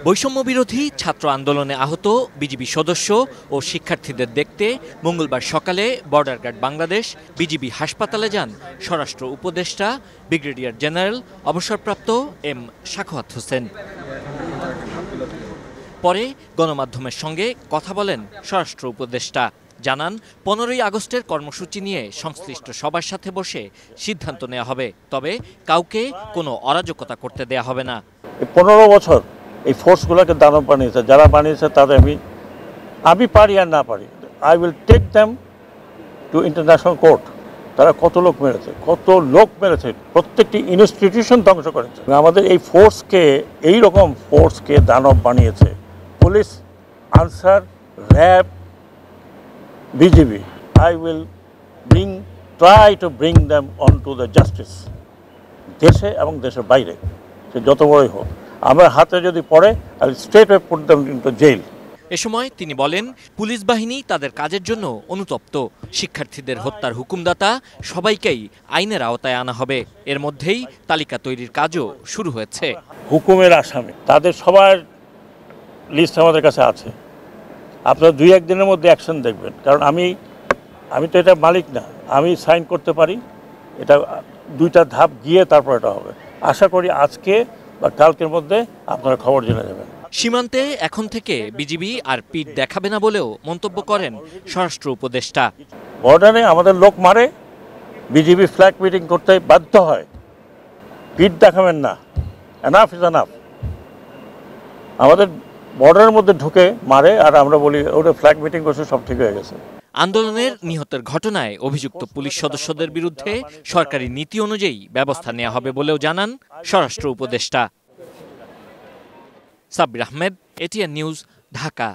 বৈষম্য বিরোধী ছাত্র আন্দোলনে আহত বিজিবি সদস্য ও শিক্ষার্থীদের দেখতে মঙ্গলবার সকালে বর্ডার গার্ড বাংলাদেশ বিজিবি হাসপাতালে যান স্বরাষ্ট্র উপদেষ্টা ব্রিগেডিয়ার জেনারেল অবসরপ্রাপ্ত এম সাখাওয়াত হোসেন। পরে গণমাধ্যমের সঙ্গে কথা বলেন স্বরাষ্ট্র উপদেষ্টা, জানান 15ই আগস্টের কর্মসূচি নিয়ে সংশ্লিষ্ট সবার সাথে বসে সিদ্ধান্ত নেওয়া হবে, তবে কাউকে কোনো অরাজকতা করতে দেয়া হবে না। 15 বছর এই ফোর্সগুলোকে দানব বানিয়েছে, যারা বানিয়েছে তাদের আমি পারি আর না পারি, I will take them to international court. তারা কত লোক মেরেছে, প্রত্যেকটি ইনস্টিটিউশন ধ্বংস করেছে। আমাদের এই ফোর্সকে, এই রকম ফোর্সকে দানব বানিয়েছে police, answer, RAB, BGB. I will try to bring them on to the justice, দেশে এবং দেশের বাইরে, সে যত বড়ই হোক। আমার হাতে যদি পড়ে, I will straight way put them into jail. এ সময় তিনি বলেন, পুলিশ বাহিনী তাদের কাজের জন্য অনুতপ্ত। শিক্ষার্থীদের হত্যার হুকুমদাতা সবাইকেই আইনের আওতায় আনা হবে। এর মধ্যেই তালিকা তৈরির কাজও শুরু হয়েছে। হুকুমের আসামি তাদের সবার লিস্ট আমাদের কাছে আছে। আপনারা 2-1 দিনের মধ্যে অ্যাকশন দেখবেন, কারণ আমি তো এটা মালিক না, আমি সাইন করতে পারি। এটা 2টা ধাপ গিয়ে তারপর এটা হবে। আশা করি আজকে বা কালকের মধ্যে আপনারা খবর জেনে যাবেন। সীমান্তে এখন থেকে বিজিবি আর পিঠ দেখাবে না বলেও মন্তব্য করেন স্বরাষ্ট্র উপদেষ্টা। বর্ডারে আমাদের লোক মারে, বিজিবি ফ্ল্যাগ মিটিং করতে বাধ্য হয়, পিঠ দেখাবেন না। Enough is enough. আমাদের বর্ডারের মধ্যে ঢুকে মারে আর আমরা বলি ওটা ফ্ল্যাগ মিটিং করছে, সব ঠিক হয়ে গেছে। আন্দোলনের নিহতের ঘটনায় অভিযুক্ত পুলিশ সদস্যদের বিরুদ্ধে সরকারি নীতি অনুযায়ী ব্যবস্থা নেওয়া হবে বলেও জানান স্বরাষ্ট্র উপদেষ্টা। Sabbir Ahmed, ATN news, Dhaka.